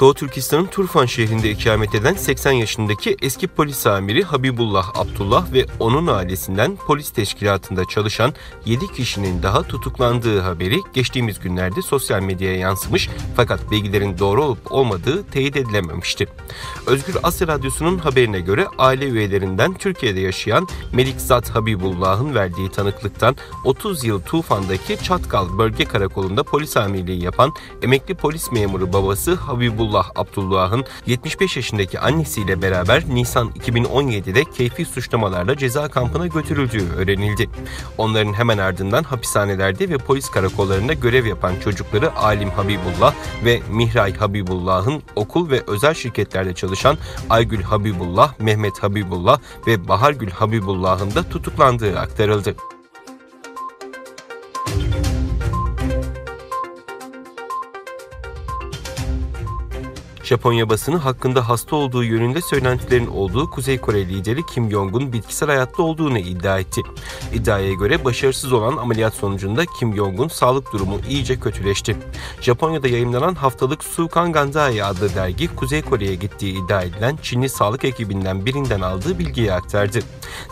Doğu Türkistan'ın Turfan şehrinde ikamet eden 80 yaşındaki eski polis amiri Habibullah Abdullah ve onun ailesinden polis teşkilatında çalışan 7 kişinin daha tutuklandığı haberi geçtiğimiz günlerde sosyal medyaya yansımış fakat bilgilerin doğru olup olmadığı teyit edilememişti. Özgür Asya Radyosu'nun haberine göre aile üyelerinden Türkiye'de yaşayan Melikzat Habibullah'ın verdiği tanıklıktan 30 yıl Tufan'daki Çatkal Bölge Karakolu'nda polis amirliği yapan emekli polis memuru babası Habibullah Abdullah'ın 75 yaşındaki annesiyle beraber Nisan 2017'de keyfi suçlamalarla ceza kampına götürüldüğü öğrenildi. Onların hemen ardından hapishanelerde ve polis karakollarında görev yapan çocukları Alim Habibullah ve Mihray Habibullah'ın okul ve özel şirketlerde çalışan Aygül Habibullah, Mehmet Habibullah ve Bahargül Habibullah'ın da tutuklandığı aktarıldı. Japonya basını hakkında hasta olduğu yönünde söylentilerin olduğu Kuzey Kore lideri Kim Jong-un bitkisel hayatta olduğunu iddia etti. İddiaya göre başarısız olan ameliyat sonucunda Kim Jong-un sağlık durumu iyice kötüleşti. Japonya'da yayımlanan haftalık Sukan Gandai adlı dergi Kuzey Kore'ye gittiği iddia edilen Çinli sağlık ekibinden birinden aldığı bilgiyi aktardı.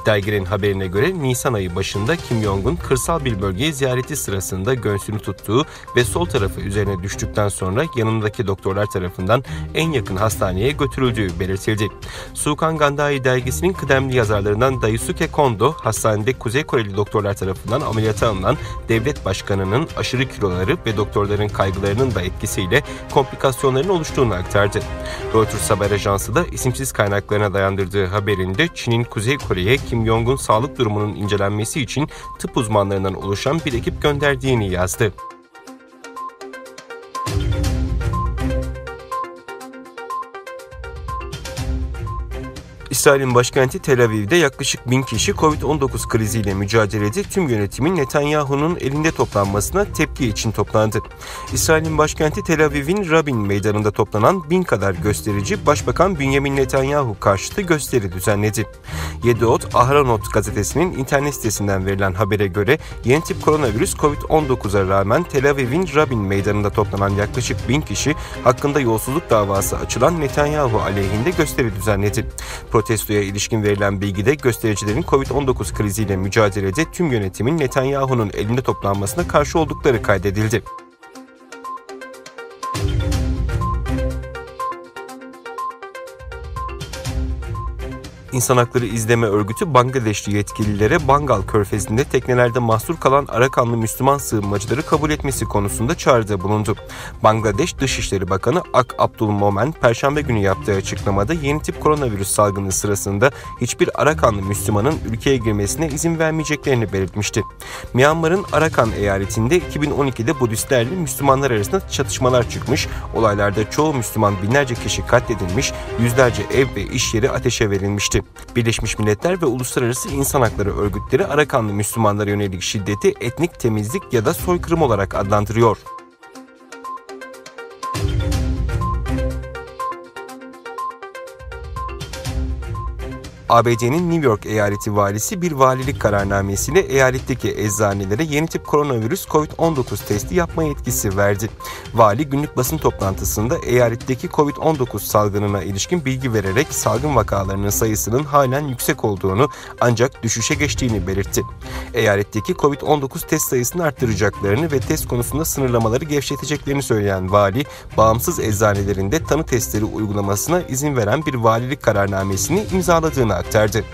Derginin haberine göre Nisan ayı başında Kim Jong-un kırsal bir bölgeyi ziyareti sırasında göğsünü tuttuğu ve sol tarafı üzerine düştükten sonra yanındaki doktorlar tarafından en yakın hastaneye götürüldüğü belirtildi. Sukan Gandai dergisinin kıdemli yazarlarından Daisuke Kondo, hastanede Kuzey Koreli doktorlar tarafından ameliyata alınan devlet başkanının aşırı kiloları ve doktorların kaygılarının da etkisiyle komplikasyonların oluştuğunu aktardı. Reuters haber ajansı da isimsiz kaynaklarına dayandırdığı haberinde Çin'in Kuzey Kore'ye Kim Jong-un sağlık durumunun incelenmesi için tıp uzmanlarından oluşan bir ekip gönderdiğini yazdı. İsrail'in başkenti Tel Aviv'de yaklaşık 1000 kişi Covid-19 kriziyle mücadelede tüm yönetimin Netanyahu'nun elinde toplanmasına tepki için toplandı. İsrail'in başkenti Tel Aviv'in Rabin Meydanı'nda toplanan 1000 kadar gösterici Başbakan Benjamin Netanyahu karşıtı gösteri düzenledi. Yediot Ahronot gazetesinin internet sitesinden verilen habere göre yeni tip koronavirüs Covid-19'a rağmen Tel Aviv'in Rabin Meydanı'nda toplanan yaklaşık 1000 kişi hakkında yolsuzluk davası açılan Netanyahu aleyhinde gösteri düzenledi. Protestoya ilişkin verilen bilgide göstericilerin Covid-19 kriziyle mücadelede tüm yönetimin Netanyahu'nun elinde toplanmasına karşı oldukları kaydedildi. İnsan Hakları İzleme Örgütü Bangladeşli yetkililere Bangal Körfezi'nde teknelerde mahsur kalan Arakanlı Müslüman sığınmacıları kabul etmesi konusunda çağrıda bulundu. Bangladeş Dışişleri Bakanı Ak Abdul Momen, Perşembe günü yaptığı açıklamada yeni tip koronavirüs salgını sırasında hiçbir Arakanlı Müslümanın ülkeye girmesine izin vermeyeceklerini belirtmişti. Myanmar'ın Arakan eyaletinde 2012'de Budistlerle Müslümanlar arasında çatışmalar çıkmış, olaylarda çoğu Müslüman binlerce kişi katledilmiş, yüzlerce ev ve iş yeri ateşe verilmişti. Birleşmiş Milletler ve uluslararası insan hakları örgütleri Arakanlı Müslümanlara yönelik şiddeti etnik temizlik ya da soykırım olarak adlandırıyor. ABD'nin New York eyaleti valisi bir valilik kararnamesiyle eyaletteki eczanelere yeni tip koronavirüs Covid-19 testi yapma yetkisi verdi. Vali günlük basın toplantısında eyaletteki Covid-19 salgınına ilişkin bilgi vererek salgın vakalarının sayısının halen yüksek olduğunu ancak düşüşe geçtiğini belirtti. Eyaletteki Covid-19 test sayısını arttıracaklarını ve test konusunda sınırlamaları gevşeteceklerini söyleyen vali, bağımsız eczanelerinde tanı testleri uygulamasına izin veren bir valilik kararnamesini imzaladığını aktardı.